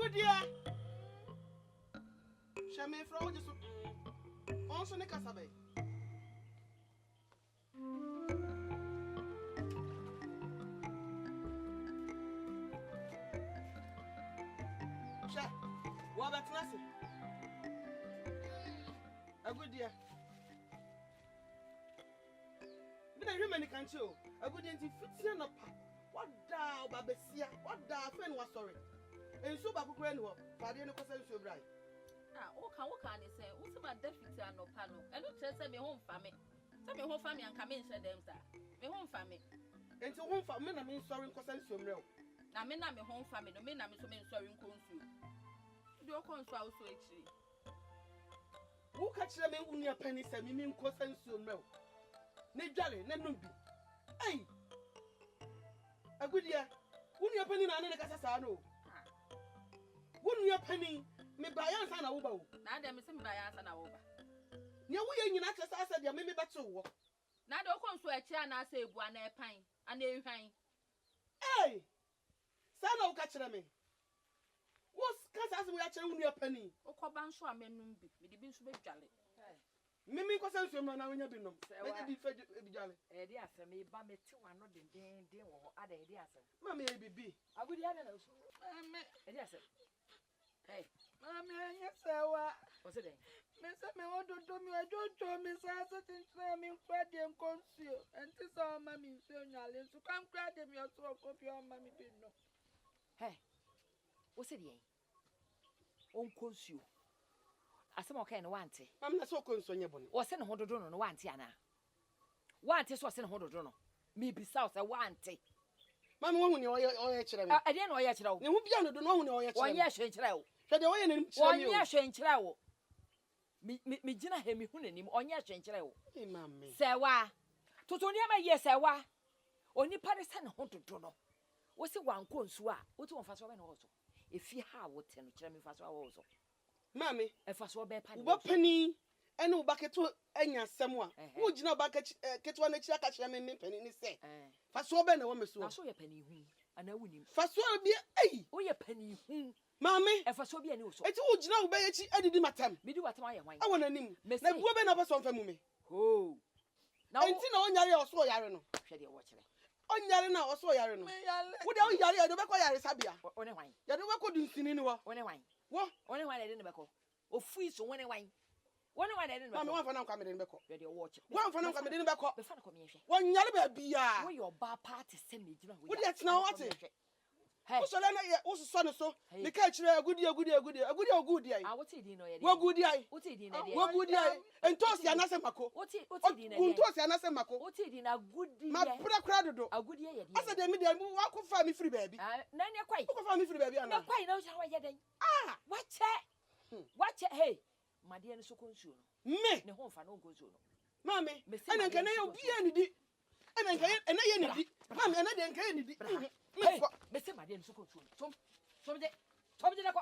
Agudia. Shame from just also Nikasabe. Sha, what about Nasi? Agudia. But I remember can't you? Agudia to fit in a what thou Babesia, what thou friend was sorry. And so Babu Granwell, Paddy no concern so bright. Ah, what can I say? What's about deputy and no panel? And don't tell me home family. Tell me home family and come in, said them, sir. Me home family. And to home family, I mean, sorry, concern so real. Now, me not me home family, no men, I'm so many sorry, consul. Your consul also actually. Who catch them in your pennies and me mean concern so real? Ne jolly, ne numbi. Hey, a good year. Wouldn't your penny and a casano? Wouldn't your penny? Me buy us an over. Now there is some bias and over. Near we in access, I said, you may be better. Now don't come to a chair and I say, one air pine, and they pine. Hey, son, I'll catch them. What's Cassas we actually your penny? O Coban so a men with the beans with jolly. Mimi Cossens, your man, when you've been on. Let me fed jolly. Eh, dear, sir, me by me 2 are not the day or other ideas. Mammy, be. I would have also. Yes, sir. Hey, Mammy, yes, Serwaa. What's it? Miss me want to do me. I don't show Miss Assassin Slamming Freddy and Conceal. And this all mammy soon, so come grab them your talk of your mammy Pino. Hey, what's it? On Conceal. As some kind of want it. I'm not so concerned. Or send a hundred on one tiana. Want is what's in a hundred on. Me be south, I want it. Mamma, when you're I didn't know yet. You won't be able to know yet. 1 year change. So the way in 1 year change. Me Gina him him 1 year change. Hey, mammy. Serwaa. To Tony, my yes, Serwaa. Only Paris and hundred to know. What's it one consua? What one for so also? If you have what 10 chairman for so also. Mammy, if I saw bear penny. And no bucket to any someone. Would you know bucket get one extra catch them in penny say? For so ben a woman so. I saw your penny and I wouldn't. For so be a oh, your penny mammy, if I saw be a new so. It's would you know by it, I did my time. Me do what my wine. I want a name. Miss woman of us on family. Oh, now it's in on your so yarn. Shed your watch. On Yarina or so yarn. Without Yari, the Bacoya Sabia. On a wine. You don't go to anyone. On a wine. What? Only wine I didn't back. Oh, free so one wine. One I didn't know. One for now coming in back. Ready watch. One for now coming in back. Before commission. 1 year be ya. Your bar party send me. What that's now what it? Hey, so then I also son so. The catch a good year. I would say, you know, what good year? What's it in what good year? And toss the Anasemako. What's it in a toss the Anasemako? What's it in a good year? My put a crowd do a good year. I said, they made them walk with family free baby. None quite. Who family free baby? Not quite know how I get in. Ah, watch it. Watch it. Hey, my dear, so consume. Me, no home for no good. Mammy, and then can I be any? And I can't, and I any. Mammy, and I didn't get any. Hey, Mr. My dear, so consume. So, how come that way?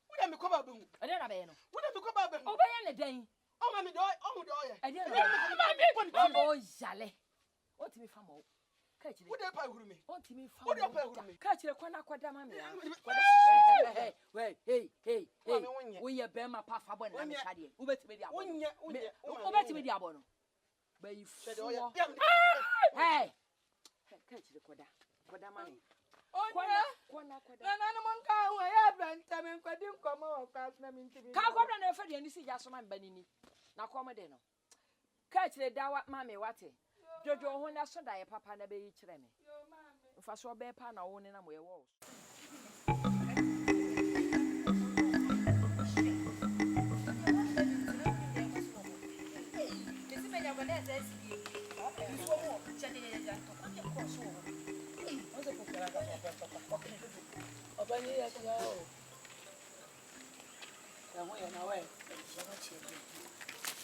What am I come up? I don't know. What am I come up? Oh, by any day. Oh, mammy, do I didn't know. Oh, Jale. What to me from all? What the pie with me? What to me from? What the pie with me? Catch the corner, Quadamami. Hey, we are Bema Papa, and Shadi. Who bet me the abon? Who bet me the abon? But you said, oh, hey, catch the Quadamani. Oh, Quana, one car where Bentum and Quadim come over, cast them into me. Can't go down for the and see Jasmine Benini. Now come a dinner. Catch the Dawa Mammy, what it? Jojo, when I saw that papa and a baby tremmy. If I saw a bear pan, I won't know where walls.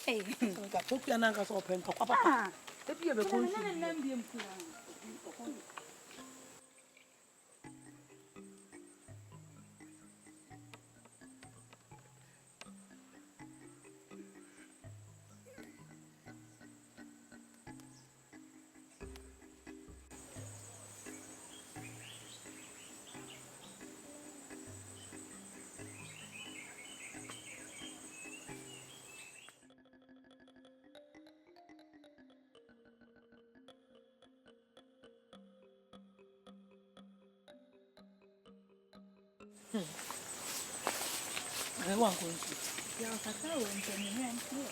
Hey, I took your numbers open to Papa. If you have a conscience, I want to see. Yeah, I can't wait until you hand here.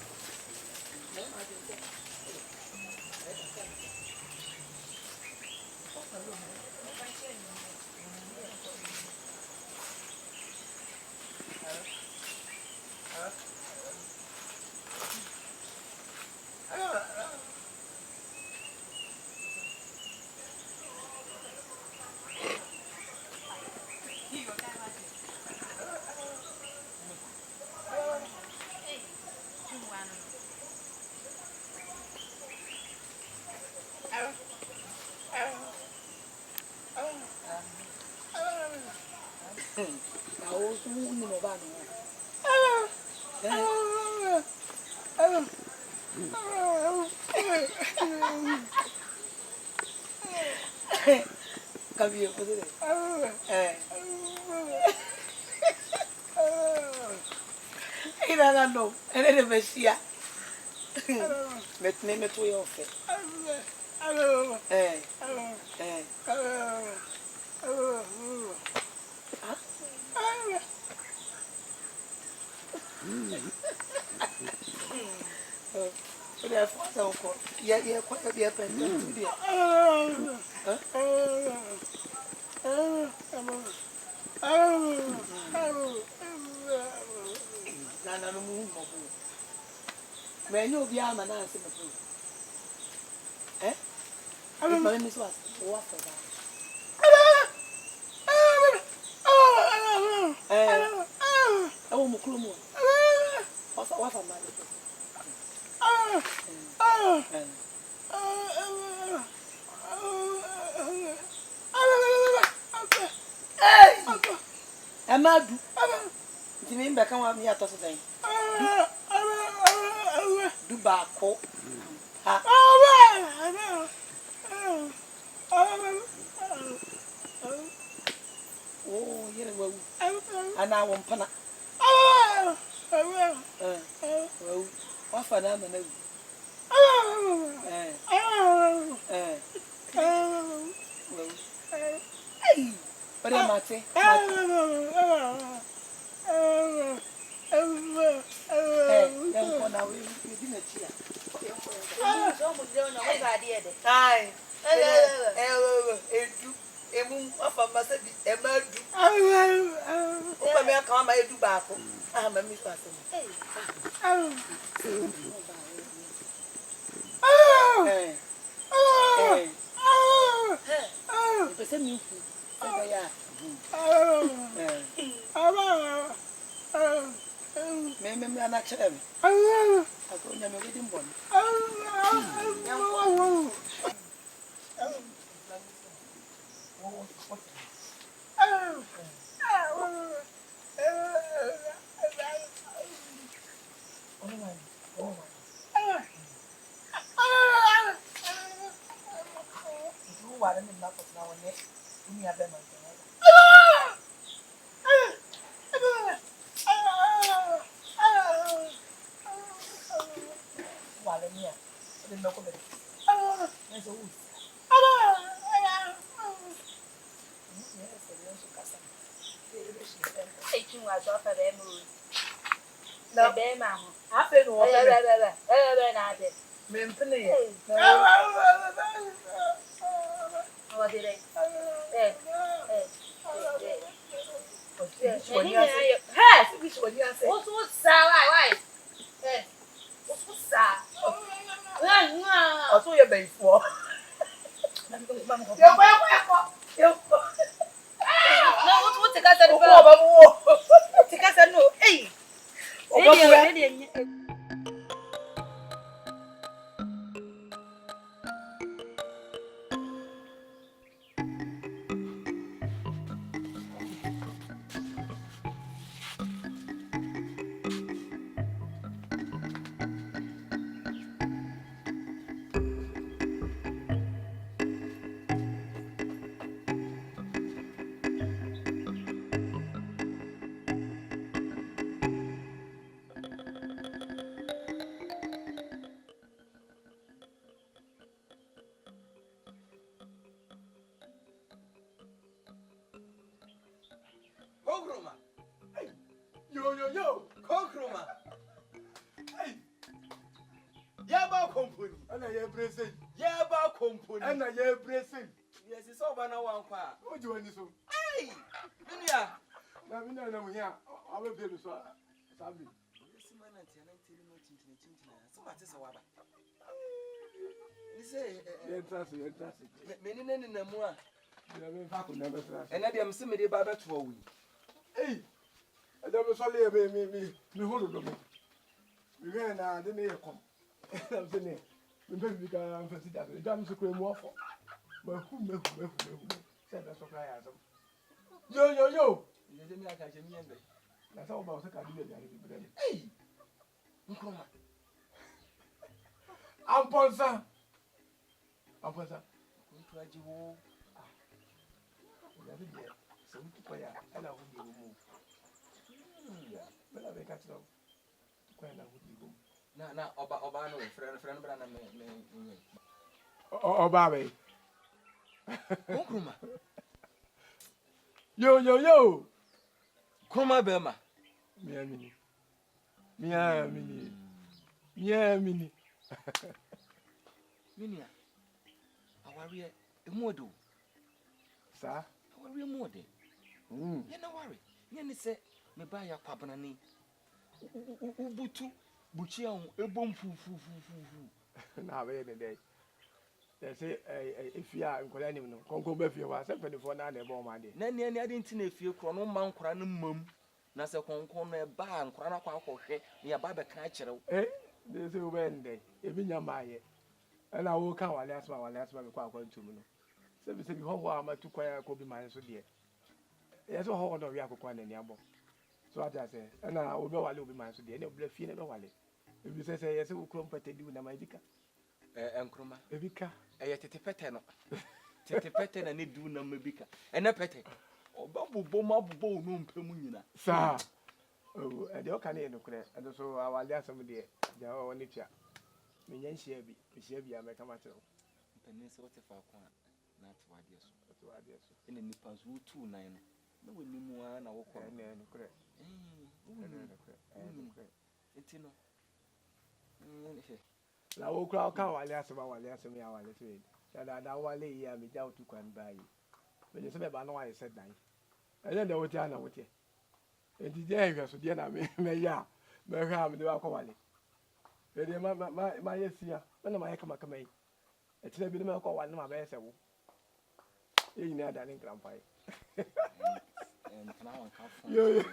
I also want to know about come here, put it. I don't know. And then the see. Let me to your face. Yeah, quite a bit. When you be a man, I say, eh? My name is what? What for that? Oh, Nkrumah. What's what for man? Badu. Do you mean back on me at today? Do bako. Oh, yeah, well, and I won't pana. Well, what for them and hey, but I'm not saying. bracing. Yeah, ba company. And I bracing. Yes, it's over now one qua. What do you want to do? Hey, Minia. Now, we know here. I will be able to Sabi. This man and Tiana no chinchina. So much is a wabba. You say, many men in the moor. And I am similar Baba to a wee. Hey, I don't know, me hold on. We ran out the near come. I'm saying, we maybe can fancy that. The damn secret more for. But who said that's what I asked. Yo. You didn't like I can hear. That's all about the Academy. Hey, Nkrumah. Amponsa. So we play and I will move. But I will catch them. When I would go. Now, Obano, friend, Brana, Oh, Bobby. Nkrumah. Yo. Nkrumah Bema. Mini. Minia. Our real modo. Sir? Our real mode. You no worry. You say, me buy a pabanani. Ubutu, Buchia, a bomb foo. Now, wait a day. They say, if you are in Colonial, Congo Buffy was 74 9 a bomb idea. Nanny, I didn't know if you chrono mount cranum mum. Nasa Concon, a bar and crana quack, near Baba Catcher. Eh? They say, when they, even your my. And I will come last one quite going to me. So we say, how am I to quite could be my so dear? Yes, a hold of Yakon and Yabo. So I just say, and I will go a little bit my so dear, no bluff in the valley. If you say, yes, who compete do in America? Nkrumah. Evika, a tetepeteno. Tetepeten and it do no mebika. And a pete. Oh, Babu Boma Bo, no Pemunina. sir. Oh, and the Ocanan, and also our last somebody, the only chat. Me Shabby, I make a matter. Peninsula not what yes. In the Nippons, 2 9. No, we knew one, I walk on and correct. It's no. La woke out while last about last me our little. That I will lay me down to come by you. But it's about no I said nine. I don't know what I know with you. And the day was with Diana, may ya, may have the alcohol. My yes, here, when am I come? It's never been a call one of my best. You know that in Grandpa. And now I'm Yo,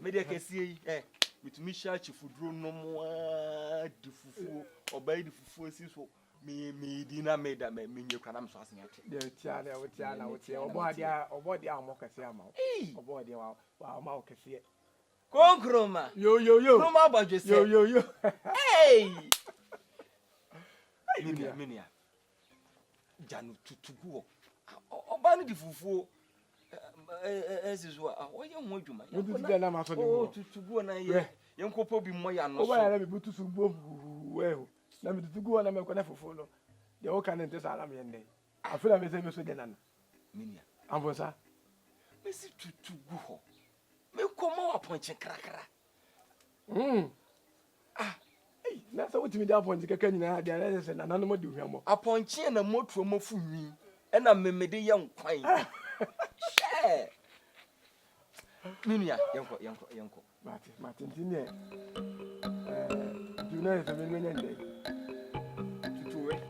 maybe I can see, with me, Shachi for drone no more, the fufu, or by the fufu, me dinner made that mean you can am saucing at the Tiana with Tiana with your body or body are more Cassiamo. Or body wow, Mao Cassia. Nkrumah. Yo. Nkrumah about just Yo. Hey! Minia. Janu to go. Obani the fufu. As is what I want you, you did that. I'm after to go and I young couple be more young. Oh, I let me put to some well. Let me to go and I'm going to follow. The old cannon test alarm and day. I feel I'm the same as with Denan. Minia. I'm for sir. Miss to go. Me come more punching cracker. Hey, that's what you mean. That point, you can have the others and another do him. A punching and a more from a fool me, and I'm a made young quine. Share. Minia, young. Martin, do you know it's a million day? To it.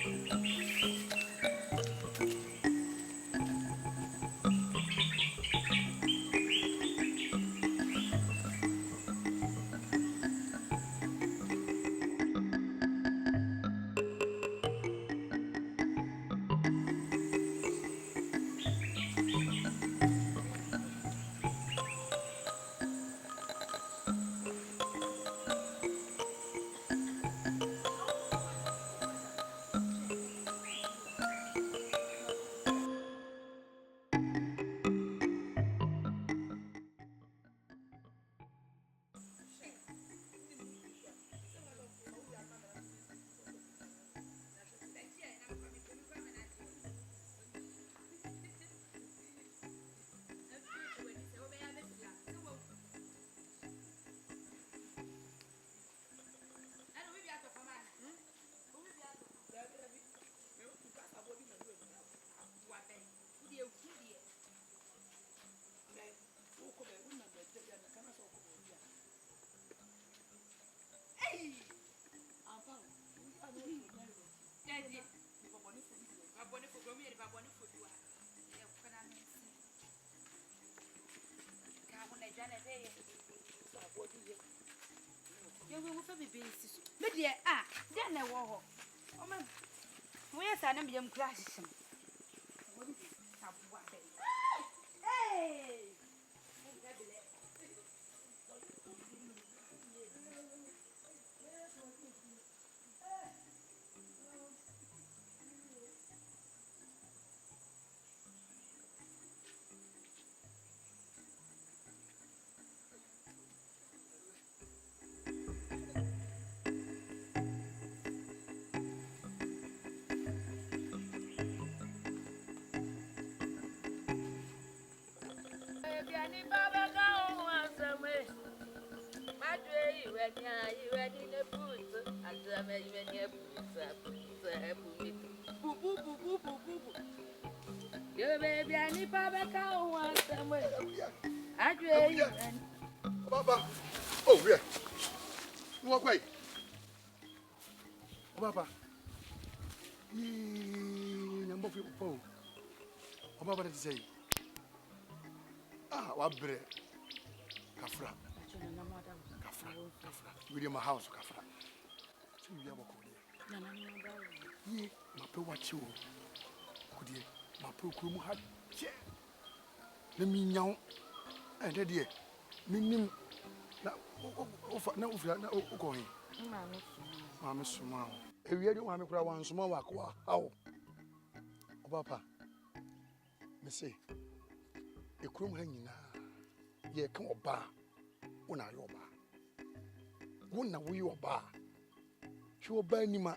You will be busy. Media, then I war. Where's I am young classes? Hey! Papa. Oh, yeah. Walk away. Papa. Number people. Papa, what did you say? What bread? Kafra. With my house, Kafra. So you have a call. Ye, my poor watch you. Could ye, my poor crew had. Let me know. And the dear. Minim. Now, going. Mamma, smile. If you don't want to cry one small walk, how? Papa. Missy. A crew hanging. Ye come or bar. When I your bar. When we your bar. She will buy Nima.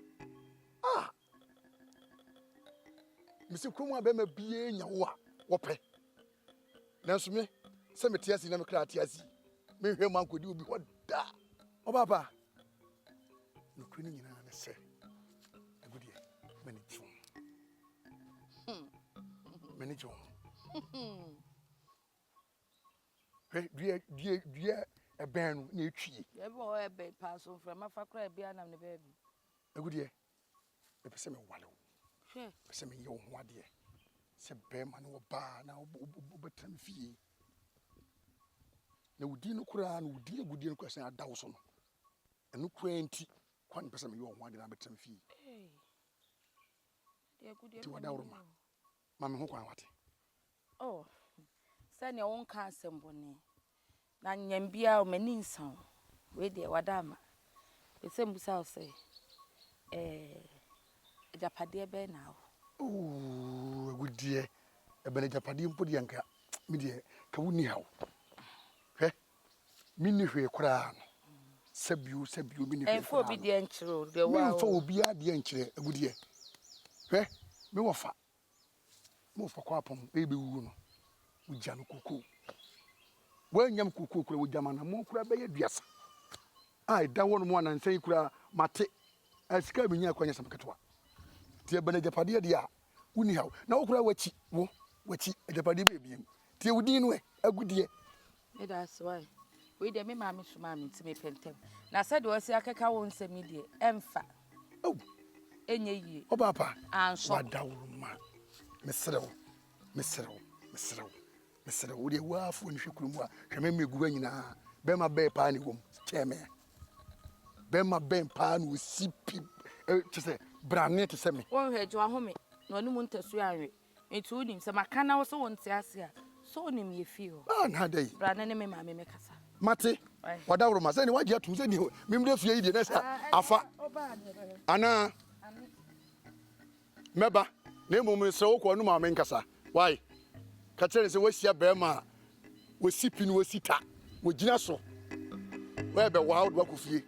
Mr. Nkrumah be me bie nyawo a wope. Nanso me se me tiasi na me kra tiasi. Me hwe man kodi obi hoda. O baba. No kwini nyina na se. Agudie. Manager. Manager. Due e ben no na etwie. E bo e be pass on from afakra e bia nam ne baby. Agudie. E pese me wale. Se me yo ho ade. Se be ma no ba na obetam fie. Na wudi no kura na wudi agudie no kwase adawo so no. Eno kwanti kwan pese me yo ho ade na betam fie. De agudie. Ti wada woroma. Ma me ho kwan wate. Oh. Se ne won ka asembone. Na nyambia o mani nsan. We de wada ma. Pese mbusa o se Japade be now. Oh, good dear. A Benjapadi put yanka. Media, Kawuni how. Eh? Minihwe crown. Sebu, mini. And for obedient true, the one for be a the entry, a good year. Eh? Me wafa. Move for quapum, baby woon. With Jan Cuckoo. When yam cuckoo with Jamana, more crab by a dress. I don't want and say, cra, mate. I scared me near Quanisam Catwa. Tia Benjapadi, dear. Uni how. Now, cry what she, a Japadi baby. Tia Udinwe, a good year. That's why. We de me mammy to mammy to me pentem. Na said was a cacao won't say me dear, emfa. Oh, any ye. Oh, papa, and so down, Mr. Would you waff when you could remember me going now? Bema Bay Pani Wom, Chairman. Bema Ben Pan will see people to say, Brandy to send me. One head to a home, no moon to swear. It told him some can also want to ask here. So name ye feel. How day, Brandy, mammy make us. Mate, what I must say, what you have to say, you remember if you did Afa Anna Meba, name me so called no Mancasa. Why? Catcher is a Westia Bema was sipping with Sita, with Ginaso. Where the wild work of ye.